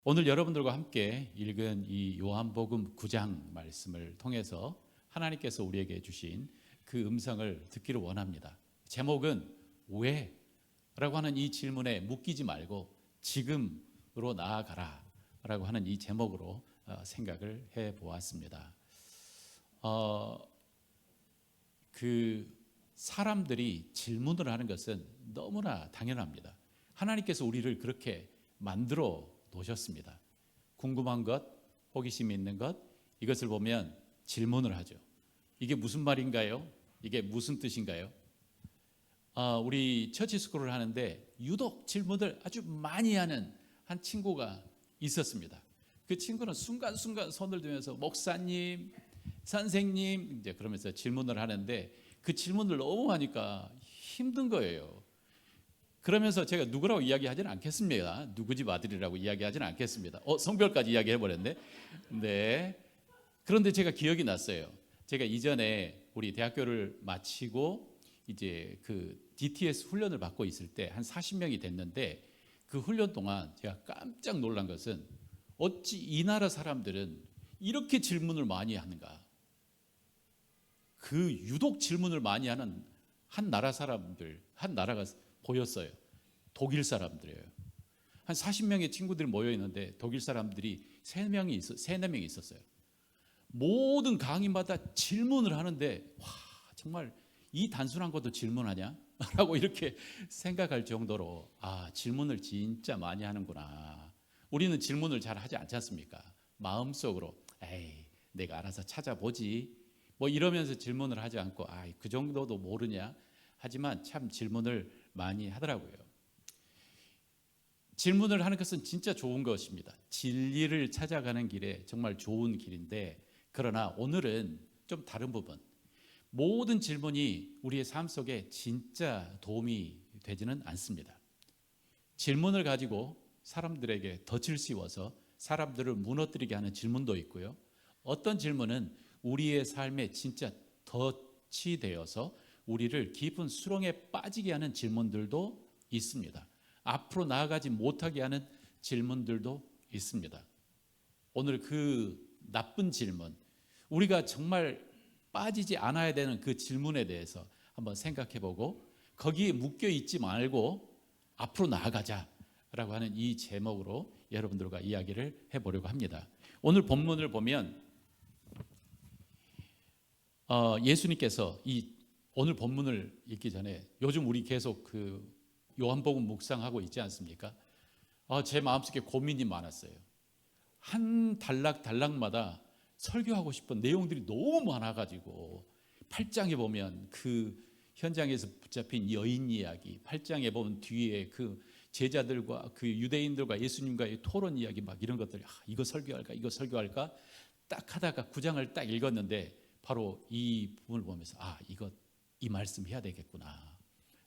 오늘 여러분들과 함께 읽은 이 요한복음 9장 말씀을 통해서 하나님께서 우리에게 주신 그 음성을 듣기를 원합니다. 제목은 왜? 라고 하는 이 질문에 묶이지 말고 지금으로 나아가라 라고 하는 이 제목으로 생각을 해보았습니다. 사람들이 질문을 하는 것은 너무나 당연합니다. 하나님께서 우리를 그렇게 만들어 놓으셨습니다. 궁금한 것, 호기심 있는 것, 이것을 보면 질문을 하죠. 이게 무슨 말인가요? 이게 무슨 뜻인가요? 우리 처치 스쿨을 하는데 유독 질문을 아주 많이 하는 한 친구가 있었습니다. 그 친구는 순간순간 손을 들면서 목사님, 선생님 이제 그러면서 질문을 하는데 그 질문을 너무 하니까 힘든 거예요. 그러면서 제가 누구라고 이야기하지는 않겠습니다. 누구 집 아들이라고 이야기하지는 않겠습니다. 성별까지 이야기해버렸네. 네. 그런데 제가 기억이 났어요. 제가 이전에 우리 대학교를 마치고 이제 그 DTS 훈련을 받고 있을 때 한 40명이 됐는데 그 훈련 동안 제가 깜짝 놀란 것은 어찌 이 나라 사람들은 이렇게 질문을 많이 하는가. 그 유독 질문을 많이 하는 한 나라 사람들, 한 나라가 보였어요. 독일 사람들이에요. 한 40명의 친구들이 모여 있는데 독일 사람들이 3-4명이 있었어요. 모든 강의마다 질문을 하는데 와, 정말 이 단순한 것도 질문하냐? 라고 이렇게 생각할 정도로 질문을 진짜 많이 하는구나. 우리는 질문을 잘 하지 않지 않습니까? 마음속으로 에이, 내가 알아서 찾아보지. 뭐 이러면서 질문을 하지 않고 그 정도도 모르냐? 하지만 참 질문을 많이 하더라고요. 질문을 하는 것은 진짜 좋은 것입니다. 진리를 찾아가는 길에 정말 좋은 길인데 그러나 오늘은 좀 다른 부분. 모든 질문이 우리의 삶 속에 진짜 도움이 되지는 않습니다. 질문을 가지고 사람들에게 덫을 씌워서 사람들을 무너뜨리게 하는 질문도 있고요. 어떤 질문은 우리의 삶에 진짜 덫이 되어서 우리를 깊은 수렁에 빠지게 하는 질문들도 있습니다. 앞으로 나아가지 못하게 하는 질문들도 있습니다. 오늘 그 나쁜 질문, 우리가 정말 빠지지 않아야 되는 그 질문에 대해서 한번 생각해보고 거기에 묶여 있지 말고 앞으로 나아가자라고 하는 이 제목으로 여러분들과 이야기를 해보려고 합니다. 오늘 본문을 보면 예수님께서 오늘 본문을 읽기 전에 요즘 우리 계속 그 요한복음 묵상하고 있지 않습니까? 제 마음속에 고민이 많았어요. 한 단락마다 설교하고 싶은 내용들이 너무 많아가지고 8장에 보면 그 현장에서 붙잡힌 여인 이야기, 8장에 보면 뒤에 그 제자들과 그 유대인들과 예수님과의 토론 이야기 막 이런 것들, 이거 설교할까 딱 하다가 9장을 딱 읽었는데 바로 이 부분을 보면서 이 말씀 해야 되겠구나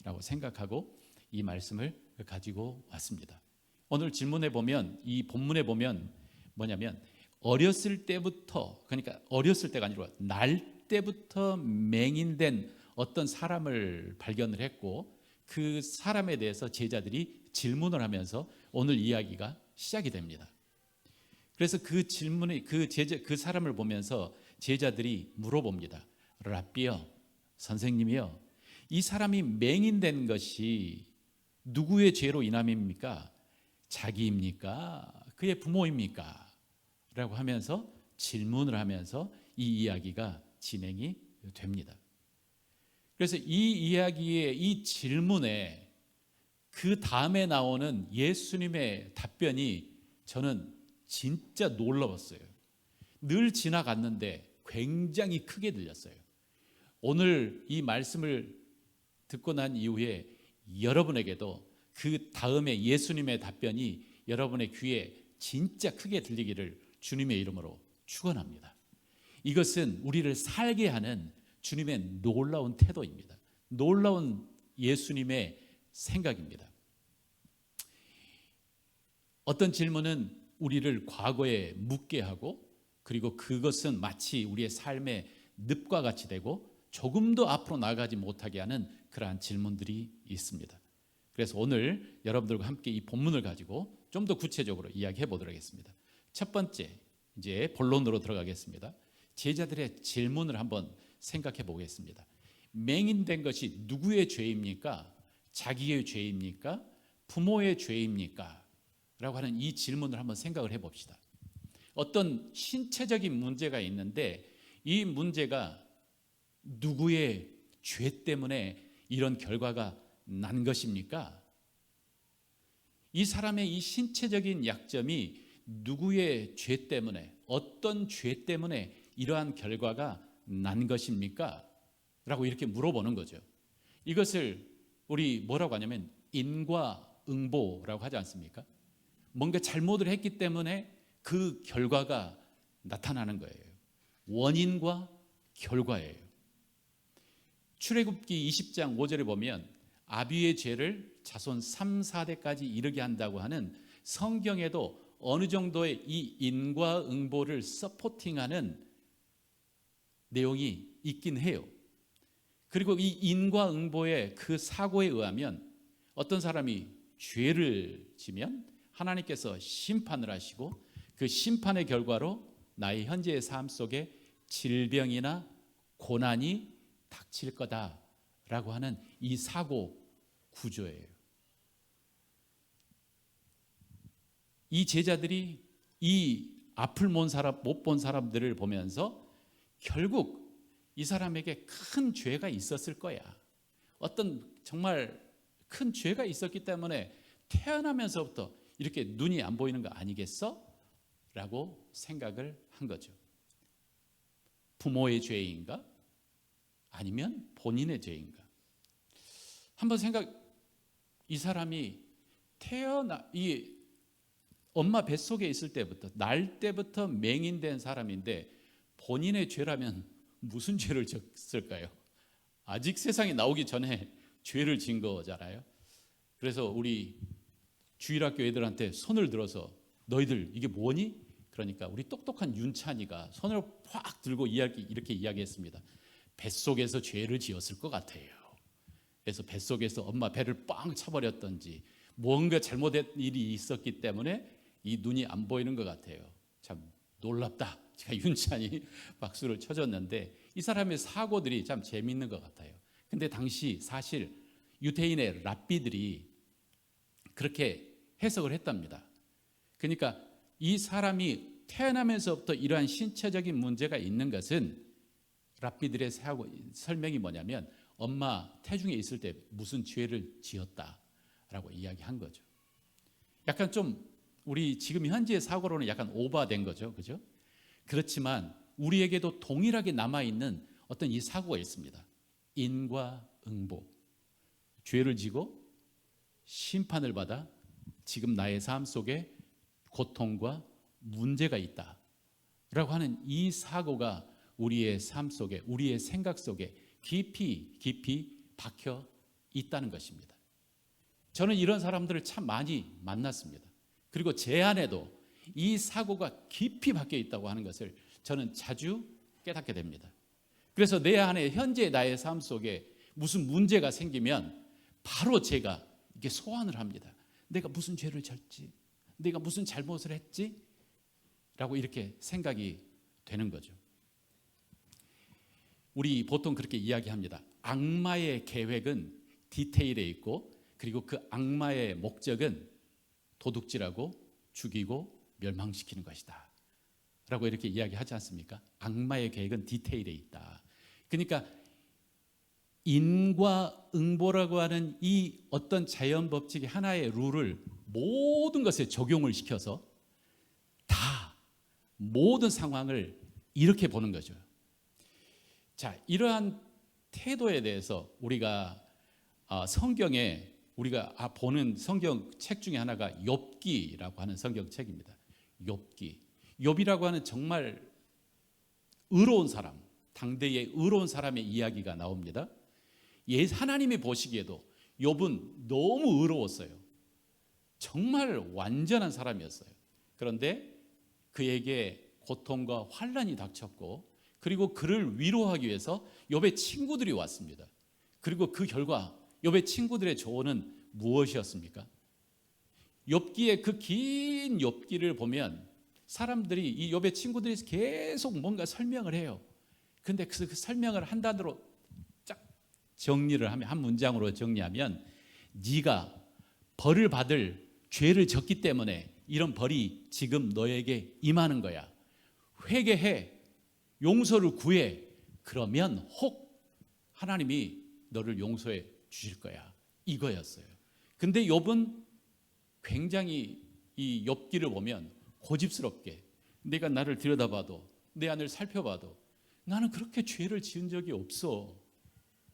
라고 생각하고 이 말씀을 가지고 왔습니다. 오늘 질문에 보면 이 본문에 보면 뭐냐면 어렸을 때부터, 그러니까 어렸을 때가 아니라 날 때부터 맹인된 어떤 사람을 발견을 했고 그 사람에 대해서 제자들이 질문을 하면서 오늘 이야기가 시작이 됩니다. 그래서 그 질문이 그 사람을 보면서 제자들이 물어봅니다. 라삐요, 선생님이요, 이 사람이 맹인된 것이 누구의 죄로 인함입니까? 자기입니까? 그의 부모입니까? 라고 하면서 질문을 하면서 이 이야기가 진행이 됩니다. 그래서 이 이야기의 이 질문에 그 다음에 나오는 예수님의 답변이 저는 진짜 놀라웠어요. 늘 지나갔는데 굉장히 크게 들렸어요. 오늘 이 말씀을 듣고 난 이후에 여러분에게도 그 다음에 예수님의 답변이 여러분의 귀에 진짜 크게 들리기를 주님의 이름으로 축원합니다. 이것은 우리를 살게 하는 주님의 놀라운 태도입니다. 놀라운 예수님의 생각입니다. 어떤 질문은 우리를 과거에 묻게 하고 그리고 그것은 마치 우리의 삶의 늪과 같이 되고 조금 더 앞으로 나가지 못하게 하는 그러한 질문들이 있습니다. 그래서 오늘 여러분들과 함께 이 본문을 가지고 좀 더 구체적으로 이야기해 보도록 하겠습니다. 첫 번째, 이제 본론으로 들어가겠습니다. 제자들의 질문을 한번 생각해 보겠습니다. 맹인된 것이 누구의 죄입니까? 자기의 죄입니까? 부모의 죄입니까? 라고 하는 이 질문을 한번 생각을 해 봅시다. 어떤 신체적인 문제가 있는데 이 문제가 누구의 죄 때문에 이런 결과가 난 것입니까? 이 사람의 이 신체적인 약점이 누구의 죄 때문에, 어떤 죄 때문에 이러한 결과가 난 것입니까? 라고 이렇게 물어보는 거죠. 이것을 우리 뭐라고 하냐면 인과응보라고 하지 않습니까? 뭔가 잘못을 했기 때문에 그 결과가 나타나는 거예요. 원인과 결과예요. 출애굽기 20장 5절에 보면 아비의 죄를 자손 3, 4대까지 이르게 한다고 하는 성경에도 어느 정도의 이 인과응보를 서포팅하는 내용이 있긴 해요. 그리고 이 인과응보의 그 사고에 의하면 어떤 사람이 죄를 지면 하나님께서 심판을 하시고 그 심판의 결과로 나의 현재의 삶 속에 질병이나 고난이 닥칠 거다라고 하는 이 사고 구조예요. 이 제자들이 이 앞을 못 본 사람들을 보면서 결국 이 사람에게 큰 죄가 있었을 거야. 어떤 정말 큰 죄가 있었기 때문에 태어나면서부터 이렇게 눈이 안 보이는 거 아니겠어? 라고 생각을 한 거죠. 부모의 죄인가? 아니면 본인의 죄인가? 한번 이 사람이 이 엄마 뱃속에 있을 때부터, 날 때부터 맹인된 사람인데 본인의 죄라면 무슨 죄를 졌을까요? 아직 세상에 나오기 전에 죄를 진 거잖아요. 그래서 우리 주일학교 애들한테 손을 들어서 너희들 이게 뭐니? 그러니까 우리 똑똑한 윤찬이가 손을 확 들고 이렇게 이야기했습니다. 뱃속에서 죄를 지었을 것 같아요. 그래서 뱃속에서 엄마 배를 빵 차버렸던지 뭔가 잘못된 일이 있었기 때문에 이 눈이 안 보이는 것 같아요. 참 놀랍다. 제가 윤찬이 박수를 쳐줬는데 이 사람의 사고들이 참 재미있는 것 같아요. 근데 당시 사실 유대인의 랍비들이 그렇게 해석을 했답니다. 그러니까 이 사람이 태어나면서부터 이러한 신체적인 문제가 있는 것은 랍비들의 설명이 뭐냐면 엄마 태중에 있을 때 무슨 죄를 지었다라고 이야기한 거죠. 약간 좀 우리 지금 현재의 사고로는 약간 오버된 거죠. 그죠? 그렇지만 우리에게도 동일하게 남아있는 어떤 이 사고가 있습니다. 인과응보. 죄를 지고 심판을 받아 지금 나의 삶 속에 고통과 문제가 있다라고 하는 이 사고가 우리의 삶 속에, 우리의 생각 속에 깊이 박혀 있다는 것입니다. 저는 이런 사람들을 참 많이 만났습니다. 그리고 제 안에도 이 사고가 깊이 박혀 있다고 하는 것을 저는 자주 깨닫게 됩니다. 그래서 내 안에 현재 나의 삶 속에 무슨 문제가 생기면 바로 제가 이렇게 소환을 합니다. 내가 무슨 죄를 졌지? 내가 무슨 잘못을 했지? 라고 이렇게 생각이 되는 거죠. 우리 보통 그렇게 이야기합니다. 악마의 계획은 디테일에 있고 그리고 그 악마의 목적은 도둑질하고 죽이고 멸망시키는 것이다 라고 이렇게 이야기하지 않습니까? 악마의 계획은 디테일에 있다. 그러니까 인과응보라고 하는 이 어떤 자연 법칙의 하나의 룰을 모든 것에 적용을 시켜서 다 모든 상황을 이렇게 보는 거죠. 자, 이러한 태도에 대해서 우리가 성경에 우리가 보는 성경책 중에 하나가 욥기라고 하는 성경책입니다. 욥이라고 하는 정말 의로운 사람, 당대의 의로운 사람의 이야기가 나옵니다. 하나님이 보시기에도 욥은 너무 의로웠어요. 정말 완전한 사람이었어요. 그런데 그에게 고통과 환난이 닥쳤고 그리고 그를 위로하기 위해서 욥의 친구들이 왔습니다. 그리고 그 결과 욥의 친구들의 조언은 무엇이었습니까? 욥기의 그 긴 욥기를 보면 사람들이 이 욥의 친구들이 계속 뭔가 설명을 해요. 근데 그 설명을 한 단어로 쫙 정리를 하면, 한 문장으로 정리하면, 네가 벌을 받을 죄를 졌기 때문에 이런 벌이 지금 너에게 임하는 거야. 회개해, 용서를 구해. 그러면 혹 하나님이 너를 용서해 주실 거야. 이거였어요. 근데 욥은 굉장히 이 욥기를 보면 고집스럽게, 내가 나를 들여다봐도, 내 안을 살펴봐도 나는 그렇게 죄를 지은 적이 없어.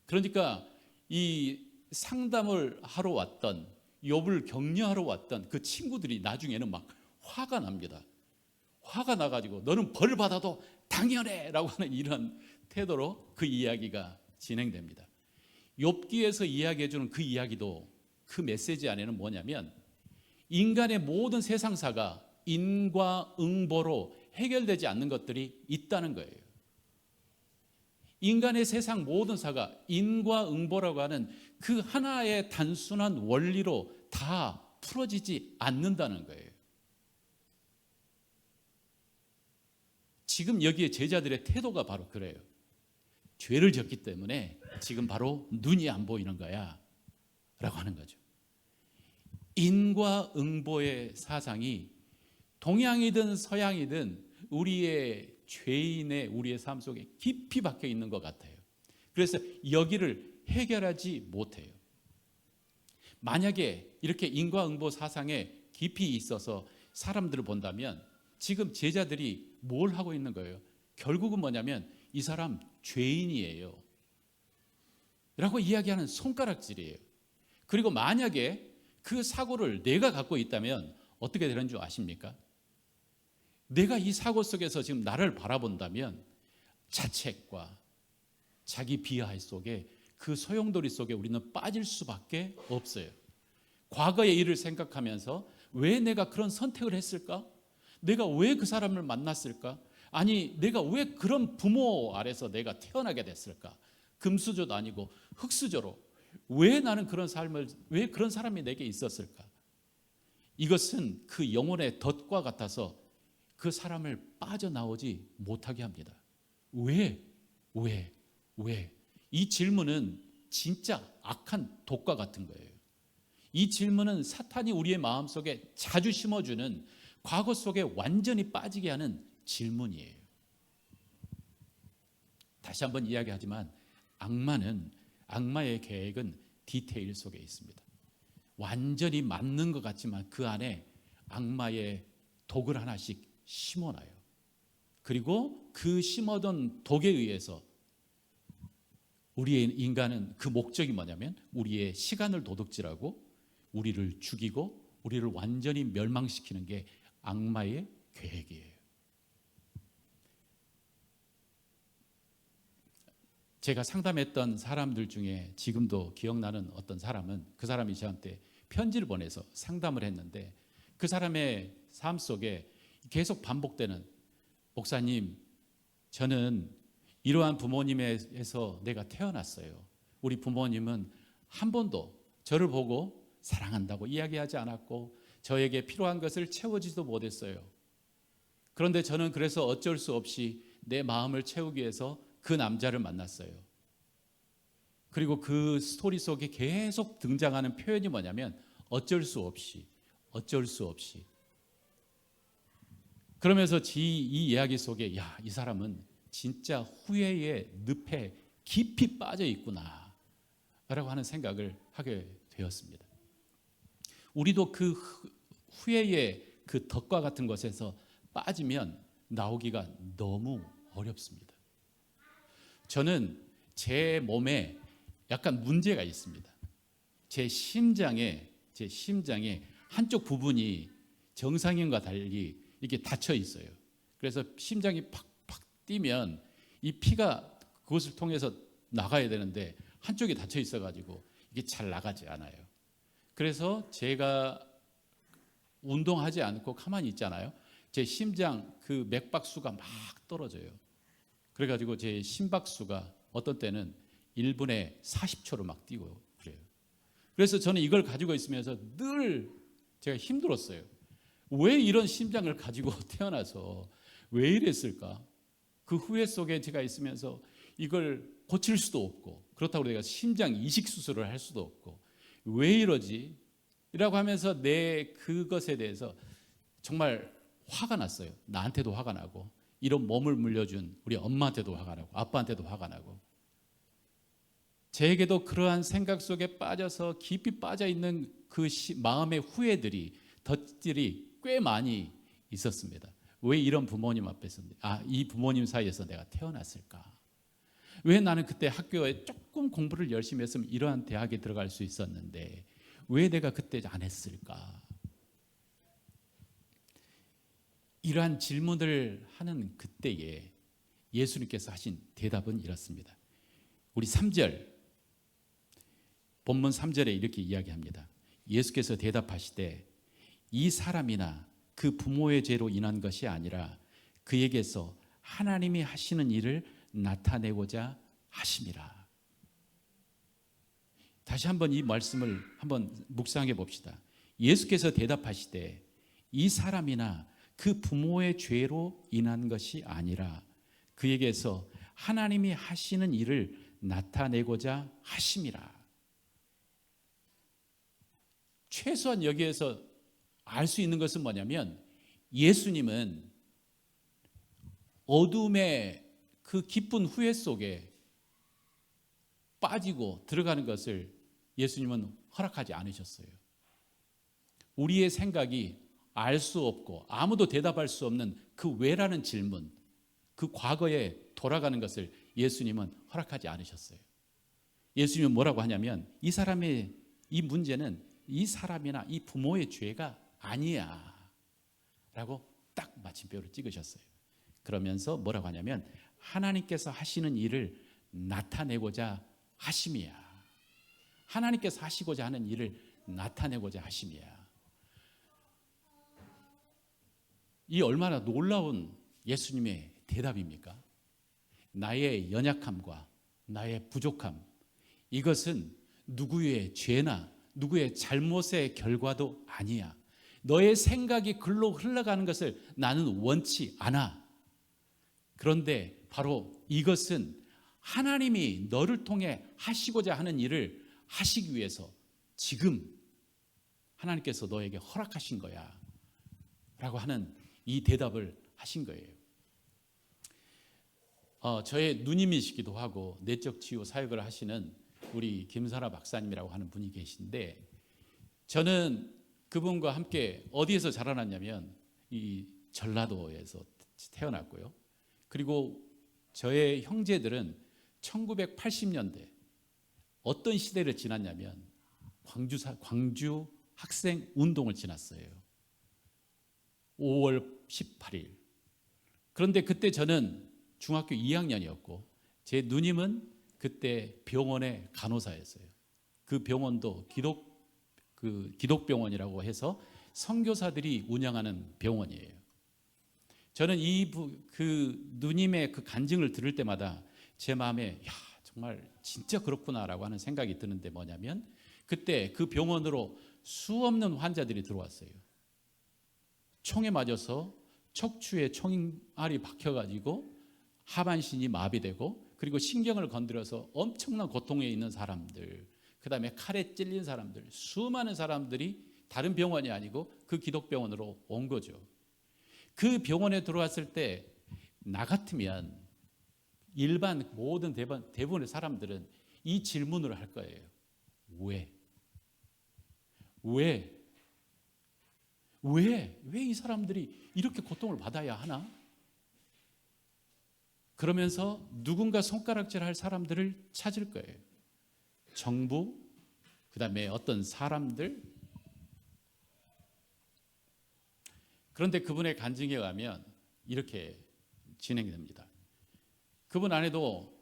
그러니까 이 상담을 하러 왔던, 욥을 격려하러 왔던 그 친구들이 나중에는 막 화가 납니다. 화가 나가지고 너는 벌 받아도 당연해 라고 하는 이런 태도로 그 이야기가 진행됩니다. 욥기에서 이야기해 주는 그 이야기도, 그 메시지 안에는 뭐냐면, 인간의 모든 세상사가 인과응보로 해결되지 않는 것들이 있다는 거예요. 인간의 세상 모든 사가 인과응보라고 하는 그 하나의 단순한 원리로 다 풀어지지 않는다는 거예요. 지금 여기에 제자들의 태도가 바로 그래요. 죄를 졌기 때문에 지금 바로 눈이 안 보이는 거야 라고 하는 거죠. 인과응보의 사상이 동양이든 서양이든 우리의 죄인의 우리의 삶 속에 깊이 박혀 있는 것 같아요. 그래서 여기를 해결하지 못해요. 만약에 이렇게 인과응보 사상에 깊이 있어서 사람들을 본다면 지금 제자들이 뭘 하고 있는 거예요? 결국은 뭐냐면 이 사람 죄인이에요 라고 이야기하는 손가락질이에요. 그리고 만약에 그 사고를 내가 갖고 있다면 어떻게 되는 줄 아십니까? 내가 이 사고 속에서 지금 나를 바라본다면 자책과 자기 비하 속에, 그 소용돌이 속에 우리는 빠질 수밖에 없어요. 과거의 일을 생각하면서 왜 내가 그런 선택을 했을까? 내가 왜 그 사람을 만났을까? 아니, 내가 왜 그런 부모 아래서 내가 태어나게 됐을까? 금수저도 아니고 흙수저로 왜 나는 그런 삶을, 왜 그런 사람이 내게 있었을까? 이것은 그 영혼의 덫과 같아서 그 사람을 빠져나오지 못하게 합니다. 왜? 이 질문은 진짜 악한 독과 같은 거예요. 이 질문은 사탄이 우리의 마음속에 자주 심어주는, 과거 속에 완전히 빠지게 하는 질문이에요. 다시 한번 이야기하지만 악마의 계획은 디테일 속에 있습니다. 완전히 맞는 것 같지만 그 안에 악마의 독을 하나씩 심어놔요. 그리고 그 심어둔 독에 의해서 우리의 인간은, 그 목적이 뭐냐면 우리의 시간을 도둑질하고 우리를 죽이고 우리를 완전히 멸망시키는 게 악마의 계획이에요. 제가 상담했던 사람들 중에 지금도 기억나는 어떤 사람은, 그 사람이 저한테 편지를 보내서 상담을 했는데 그 사람의 삶 속에 계속 반복되는, 목사님, 저는 이러한 부모님에서 내가 태어났어요. 우리 부모님은 한 번도 저를 보고 사랑한다고 이야기하지 않았고 저에게 필요한 것을 채워주지도 못했어요. 그런데 저는 그래서 어쩔 수 없이 내 마음을 채우기 위해서 그 남자를 만났어요. 그리고 그 스토리 속에 계속 등장하는 표현이 뭐냐면 어쩔 수 없이. 그러면서 이 이야기 속에, 야, 이 사람은 진짜 후회의 늪에 깊이 빠져 있구나 라고 하는 생각을 하게 되었습니다. 우리도 그 후회의 그 덫과 같은 것에서 빠지면 나오기가 너무 어렵습니다. 저는 제 몸에 약간 문제가 있습니다. 제 심장에 한쪽 부분이 정상인과 달리 이렇게 닫혀 있어요. 그래서 심장이 팍팍 뛰면 이 피가 그것을 통해서 나가야 되는데 한쪽이 닫혀 있어가지고 이게 잘 나가지 않아요. 그래서 제가 운동하지 않고 가만히 있잖아요. 제 심장 그 맥박수가 막 떨어져요. 그래가지고 제 심박수가 어떤 때는 1분에 40초로 막 뛰고 그래요. 그래서 저는 이걸 가지고 있으면서 늘 제가 힘들었어요. 왜 이런 심장을 가지고 태어나서 왜 이랬을까? 그 후회 속에 제가 있으면서 이걸 고칠 수도 없고, 그렇다고 내가 심장 이식 수술을 할 수도 없고, 왜 이러지? 이라고 하면서 내 그것에 대해서 정말 화가 났어요. 나한테도 화가 나고, 이런 몸을 물려준 우리 엄마한테도 화가 나고, 아빠한테도 화가 나고, 제게도 그러한 생각 속에 빠져서 깊이 빠져 있는 그 마음의 후회들이, 덫들이 꽤 많이 있었습니다. 왜 이런 부모님 앞에서, 이 부모님 사이에서 내가 태어났을까? 왜 나는 그때 학교에 조금 공부를 열심히 했으면 이러한 대학에 들어갈 수 있었는데 왜 내가 그때 안 했을까? 이러한 질문을 하는 그때에 예수님께서 하신 대답은 이렇습니다. 우리 3절, 본문 3절에 이렇게 이야기합니다. 예수께서 대답하시되 이 사람이나 그 부모의 죄로 인한 것이 아니라 그에게서 하나님이 하시는 일을 나타내고자 하심이라. 다시 한번 이 말씀을 한번 묵상해 봅시다. 예수께서 대답하시되 이 사람이나 그 부모의 죄로 인한 것이 아니라 그에게서 하나님이 하시는 일을 나타내고자 하심이라. 최소한 여기에서 알 수 있는 것은 뭐냐면 예수님은 어둠의 그 깊은 후회 속에 빠지고 들어가는 것을 예수님은 허락하지 않으셨어요. 우리의 생각이 알 수 없고 아무도 대답할 수 없는 그 왜라는 질문, 그 과거에 돌아가는 것을 예수님은 허락하지 않으셨어요. 예수님은 뭐라고 하냐면 이 사람의 이 문제는 이 사람이나 이 부모의 죄가 아니야 라고 딱 마침표를 찍으셨어요. 그러면서 뭐라고 하냐면 하나님께서 하시는 일을 나타내고자 하심이야. 하나님께서 하시고자 하는 일을 나타내고자 하심이야. 이 얼마나 놀라운 예수님의 대답입니까? 나의 연약함과 나의 부족함, 이것은 누구의 죄나 누구의 잘못의 결과도 아니야. 너의 생각이 글로 흘러가는 것을 나는 원치 않아. 그런데 바로 이것은 하나님이 너를 통해 하시고자 하는 일을 하시기 위해서 지금 하나님께서 너에게 허락하신 거야 라고 하는 이 대답을 하신 거예요. 저의 누님이시기도 하고 내적 치유 사역을 하시는 우리 김선아 박사님이라고 하는 분이 계신데, 저는 그분과 함께 어디에서 자라났냐면 이 전라도에서 태어났고요. 그리고 저의 형제들은 1980년대 어떤 시대를 지났냐면 광주 학생 운동을 지났어요. 5월 18일. 그런데 그때 저는 중학교 2학년이었고 제 누님은 그때 병원의 간호사였어요. 그 병원도 기독병원이라고 해서 선교사들이 운영하는 병원이에요. 저는 그 누님의 그 간증을 들을 때마다 제 마음에 정말 진짜 그렇구나라고 하는 생각이 드는데 뭐냐면 그때 그 병원으로 수없는 환자들이 들어왔어요. 총에 맞아서 척추에 총알이 박혀가지고 하반신이 마비되고 그리고 신경을 건드려서 엄청난 고통에 있는 사람들, 그 다음에 칼에 찔린 사람들, 수많은 사람들이 다른 병원이 아니고 그 기독병원으로 온 거죠. 그 병원에 들어왔을 때 나 같으면 일반 모든 대부분의 사람들은 이 질문을 할 거예요. 왜 이 사람들이 이렇게 고통을 받아야 하나? 그러면서 누군가 손가락질할 사람들을 찾을 거예요. 정부, 그 다음에 어떤 사람들. 그런데 그분의 간증에 가면 이렇게 진행됩니다. 그분 안에도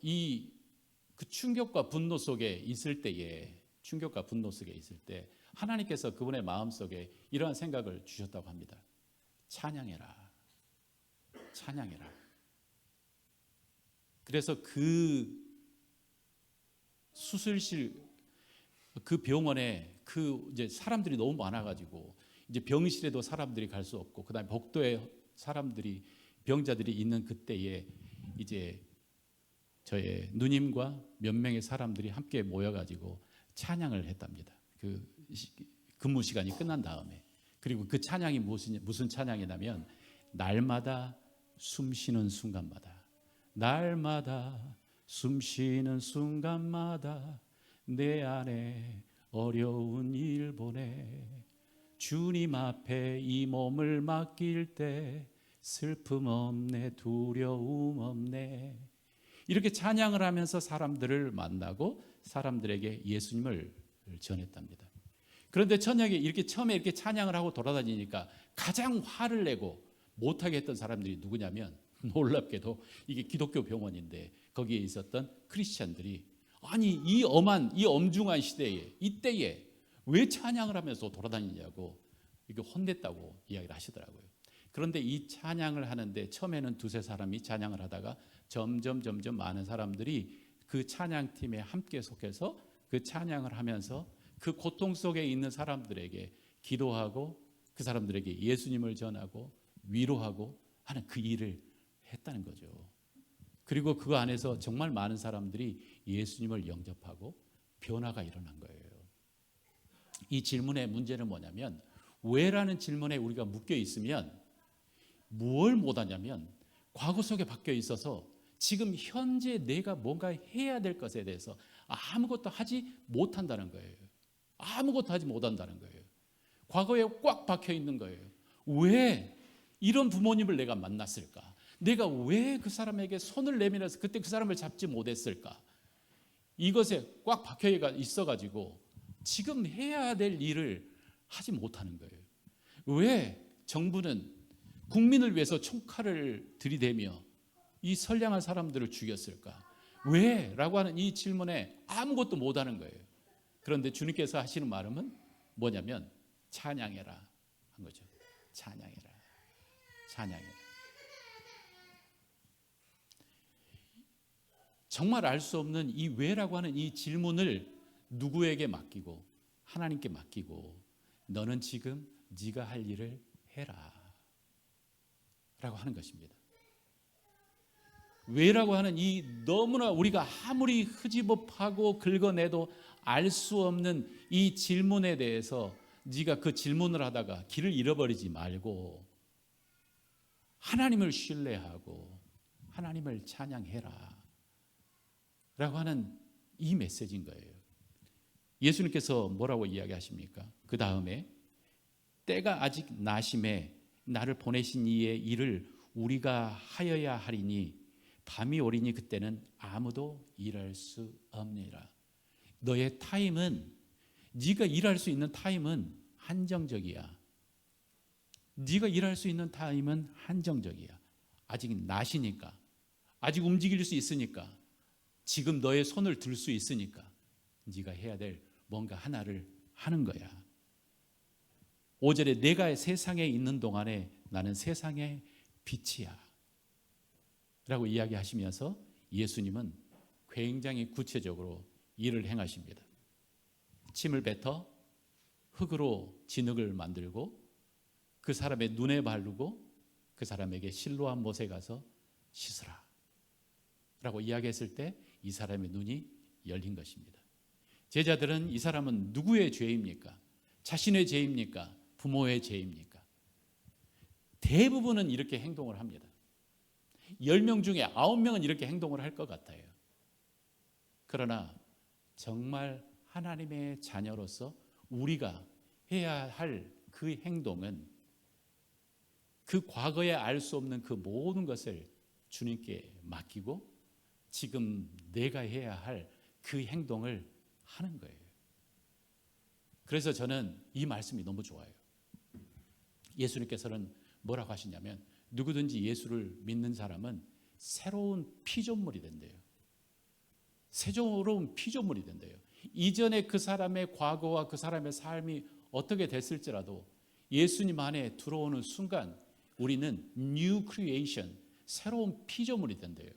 그 충격과 분노 속에 있을 때에, 충격과 분노 속에 있을 때 하나님께서 그분의 마음속에 이러한 생각을 주셨다고 합니다. 찬양해라. 찬양해라. 그래서 그 수술실 그 병원에 그 이제 사람들이 너무 많아가지고 이제 병실에도 사람들이 갈 수 없고 그다음에 복도에 사람들이 병자들이 있는 그때에 이제 저의 누님과 몇 명의 사람들이 함께 모여가지고 찬양을 했답니다. 그 근무 시간이 끝난 다음에. 그리고 그 찬양이 무슨 찬양이냐면 날마다 숨쉬는 순간마다, 날마다 숨쉬는 순간마다 내 안에 어려운 일 보내 주님 앞에 이 몸을 맡길 때 슬픔 없네 두려움 없네. 이렇게 찬양을 하면서 사람들을 만나고 사람들에게 예수님을 전했답니다. 그런데 저녁에 이렇게 처음에 이렇게 찬양을 하고 돌아다니니까 가장 화를 내고 못하게 했던 사람들이 누구냐면 놀랍게도 이게 기독교 병원인데 거기에 있었던 크리스찬들이 아니 이 엄한 이 엄중한 시대에 이때에 왜 찬양을 하면서 돌아다니냐고 이게 혼냈다고 이야기를 하시더라고요. 그런데 이 찬양을 하는데 처음에는 두세 사람이 찬양을 하다가 점점 많은 사람들이 그 찬양팀에 함께 속해서 그 찬양을 하면서 그 고통 속에 있는 사람들에게 기도하고 그 사람들에게 예수님을 전하고 위로하고 하는 그 일을 했다는 거죠. 그리고 그 안에서 정말 많은 사람들이 예수님을 영접하고 변화가 일어난 거예요. 이 질문의 문제는 뭐냐면 왜라는 질문에 우리가 묶여 있으면 뭘 못하냐면 과거 속에 박혀 있어서 지금 현재 내가 뭔가 해야 될 것에 대해서 아무것도 하지 못한다는 거예요. 아무것도 하지 못한다는 거예요. 과거에 꽉 박혀 있는 거예요. 왜 이런 부모님을 내가 만났을까? 내가 왜 그 사람에게 손을 내밀어서 그때 그 사람을 잡지 못했을까? 이것에 꽉 박혀 있어가지고 지금 해야 될 일을 하지 못하는 거예요. 왜 정부는 국민을 위해서 총칼을 들이대며 이 선량한 사람들을 죽였을까? 왜? 라고 하는 이 질문에 아무것도 못하는 거예요. 그런데 주님께서 하시는 말은 뭐냐면 찬양해라 한 거죠. 찬양해라. 찬양해라. 정말 알 수 없는 이 왜라고 하는 이 질문을 누구에게 맡기고 하나님께 맡기고 너는 지금 네가 할 일을 해라 라고 하는 것입니다. 왜라고 하는 이 너무나 우리가 아무리 흐지부 파고 긁어내도 알 수 없는 이 질문에 대해서 네가 그 질문을 하다가 길을 잃어버리지 말고 하나님을 신뢰하고 하나님을 찬양해라 라고 하는 이 메시지인 거예요. 예수님께서 뭐라고 이야기하십니까? 그 다음에 때가 아직 나심에 나를 보내신 이의 일을 우리가 하여야 하리니 밤이 오리니 그때는 아무도 일할 수 없느니라. 너의 타임은 네가 일할 수 있는 타임은 한정적이야. 네가 일할 수 있는 타임은 한정적이야. 아직 나시니까 아직 움직일 수 있으니까 지금 너의 손을 들 수 있으니까 네가 해야 될 뭔가 하나를 하는 거야. 5절에 내가 세상에 있는 동안에 나는 세상의 빛이야 라고 이야기하시면서 예수님은 굉장히 구체적으로 일을 행하십니다. 침을 뱉어 흙으로 진흙을 만들고 그 사람의 눈에 바르고 그 사람에게 실로암 못에 가서 씻으라 라고 이야기했을 때 이 사람의 눈이 열린 것입니다. 제자들은 이 사람은 누구의 죄입니까? 자신의 죄입니까? 부모의 죄입니까? 대부분은 이렇게 행동을 합니다. 10명 중에 9명은 이렇게 행동을 할 것 같아요. 그러나 정말 하나님의 자녀로서 우리가 해야 할 그 행동은 그 과거에 알 수 없는 그 모든 것을 주님께 맡기고 지금 내가 해야 할 그 행동을 하는 거예요. 그래서 저는 이 말씀이 너무 좋아요. 예수님께서는 뭐라고 하시냐면 누구든지 예수를 믿는 사람은 새로운 피조물이 된대요. 새로운 피조물이 된대요. 이전에 그 사람의 과거와 그 사람의 삶이 어떻게 됐을지라도 예수님 안에 들어오는 순간 우리는 new creation, 새로운 피조물이 된대요.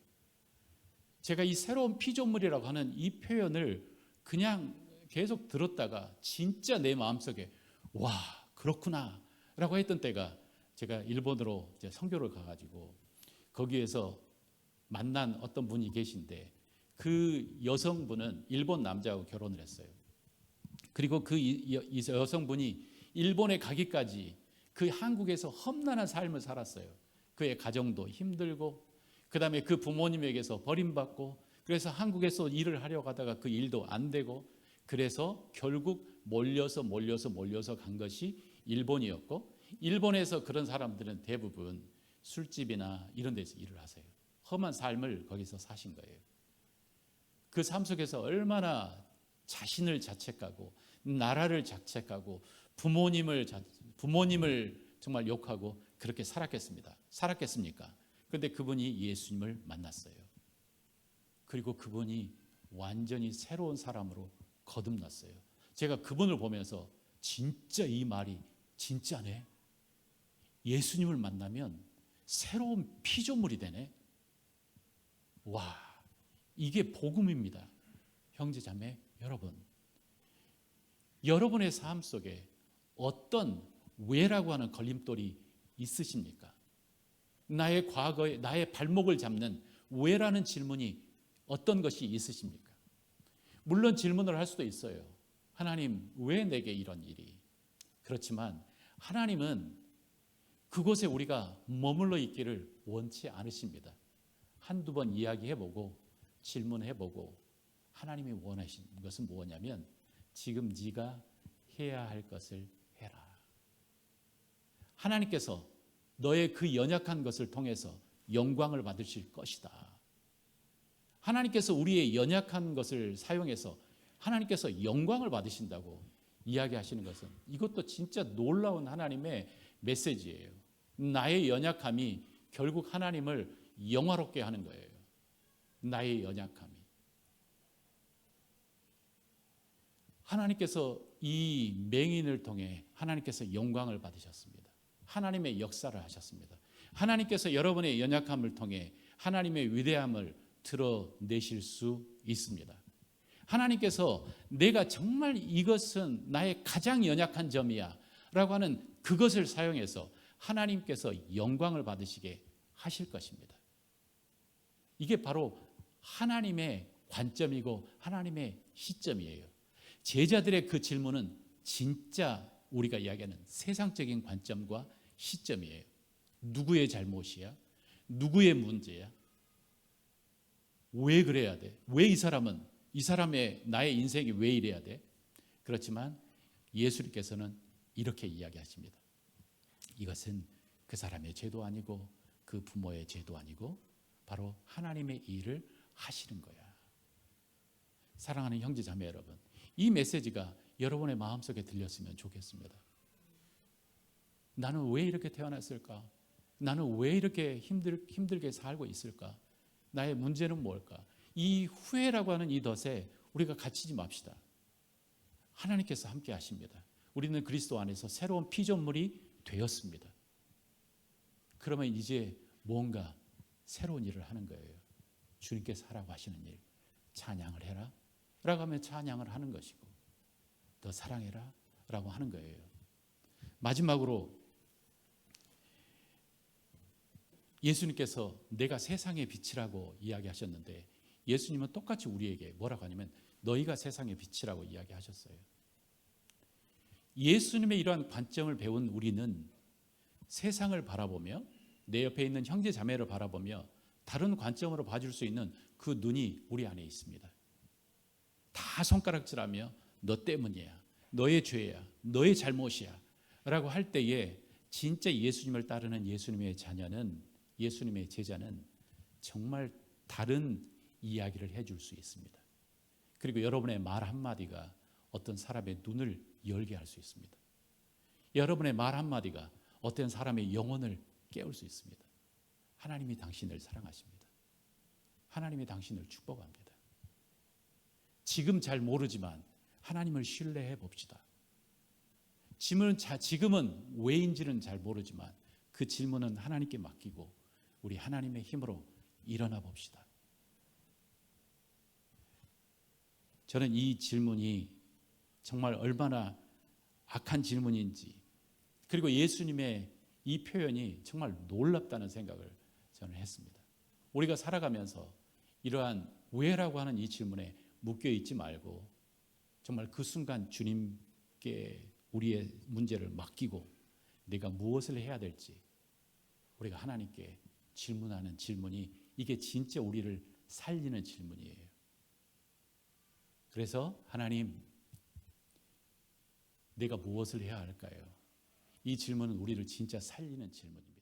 제가 이 새로운 피조물이라고 하는 이 표현을 그냥 계속 들었다가 진짜 내 마음속에 와 그렇구나 라고 했던 때가 제가 일본으로 이제 선교를 가가지고 거기에서 만난 어떤 분이 계신데 그 여성분은 일본 남자하고 결혼을 했어요. 그리고 이 여성분이 일본에 가기까지 그 한국에서 험난한 삶을 살았어요. 그의 가정도 힘들고 그다음에 그 부모님에게서 버림받고 그래서 한국에서 일을 하려고 하다가 그 일도 안 되고 그래서 결국 몰려서 간 것이 일본이었고 일본에서 그런 사람들은 대부분 술집이나 이런 데서 일을 하세요. 험한 삶을 거기서 사신 거예요. 그 삶 속에서 얼마나 자신을 자책하고 나라를 자책하고 부모님을 정말 욕하고 그렇게 살았겠습니까? 그런데 그분이 예수님을 만났어요. 그리고 그분이 완전히 새로운 사람으로 거듭났어요. 제가 그분을 보면서 진짜 이 말이 진짜네. 예수님을 만나면 새로운 피조물이 되네. 와, 이게 복음입니다. 형제 자매 여러분, 여러분의 삶 속에 어떤 왜라고 하는 걸림돌이 있으십니까? 나의 과거에 나의 발목을 잡는 왜라는 질문이 어떤 것이 있으십니까? 물론 질문을 할 수도 있어요. 하나님, 왜 내게 이런 일이? 그렇지만 하나님은 그곳에 우리가 머물러 있기를 원치 않으십니다. 한두 번 이야기해보고 질문해보고 하나님이 원하시는 것은 뭐냐면 지금 네가 해야 할 것을 해라. 하나님께서 너의 그 연약한 것을 통해서 영광을 받으실 것이다. 하나님께서 우리의 연약한 것을 사용해서 하나님께서 영광을 받으신다고 이야기하시는 것은 이것도 진짜 놀라운 하나님의 메시지예요. 나의 연약함이 결국 하나님을 영화롭게 하는 거예요. 나의 연약함이. 하나님께서 이 맹인을 통해 하나님께서 영광을 받으셨습니다. 하나님의 역사를 하셨습니다. 하나님께서 여러분의 연약함을 통해 하나님의 위대함을 드러내실 수 있습니다. 하나님께서 내가 정말 이것은 나의 가장 연약한 점이야 라고 하는 그것을 사용해서 하나님께서 영광을 받으시게 하실 것입니다. 이게 바로 하나님의 관점이고 하나님의 시점이에요. 제자들의 그 질문은 진짜 우리가 이야기하는 세상적인 관점과 시점이에요. 누구의 잘못이야? 누구의 문제야? 왜 그래야 돼? 왜 이 사람의 나의 인생이 왜 이래야 돼? 그렇지만 예수님께서는 이렇게 이야기하십니다. 이것은 그 사람의 죄도 아니고 그 부모의 죄도 아니고 바로 하나님의 일을 하시는 거야. 사랑하는 형제 자매 여러분, 이 메시지가 여러분의 마음속에 들렸으면 좋겠습니다. 나는 왜 이렇게 태어났을까? 나는 왜 이렇게 힘들게 살고 있을까? 나의 문제는 뭘까? 이 후회라고 하는 이 덫에 우리가 갇히지 맙시다. 하나님께서 함께 하십니다. 우리는 그리스도 안에서 새로운 피조물이 되었습니다. 그러면 이제 뭔가 새로운 일을 하는 거예요. 주님께서 하라고 하시는 일, 찬양을 해라 라고 하면 찬양을 하는 것이고 더 사랑해라 라고 하는 거예요. 마지막으로 예수님께서 내가 세상의 빛이라고 이야기하셨는데 예수님은 똑같이 우리에게 뭐라고 하냐면 너희가 세상의 빛이라고 이야기하셨어요. 예수님의 이러한 관점을 배운 우리는 세상을 바라보며 내 옆에 있는 형제 자매를 바라보며 다른 관점으로 봐줄 수 있는 그 눈이 우리 안에 있습니다. 다 손가락질하며 너 때문이야, 너의 죄야, 너의 잘못이야 라고 할 때에 진짜 예수님을 따르는 예수님의 자녀는, 예수님의 제자는 정말 다른 이야기를 해줄 수 있습니다. 그리고 여러분의 말 한마디가 어떤 사람의 눈을 열게 할 수 있습니다. 여러분의 말 한마디가 어떤 사람의 영혼을 깨울 수 있습니다. 하나님이 당신을 사랑하십니다. 하나님이 당신을 축복합니다. 지금 잘 모르지만 하나님을 신뢰해 봅시다. 지금은 왜인지는 잘 모르지만 그 질문은 하나님께 맡기고 우리 하나님의 힘으로 일어나 봅시다. 저는 이 질문이 정말 얼마나 악한 질문인지, 그리고 예수님의 이 표현이 정말 놀랍다는 생각을 저는 했습니다. 우리가 살아가면서 이러한 왜라고 하는 이 질문에 묶여 있지 말고 정말 그 순간 주님께 우리의 문제를 맡기고 내가 무엇을 해야 될지 우리가 하나님께 질문하는 질문이, 이게 진짜 우리를 살리는 질문이에요. 그래서 하나님, 내가 무엇을 해야 할까요? 이 질문은 우리를 진짜 살리는 질문입니다.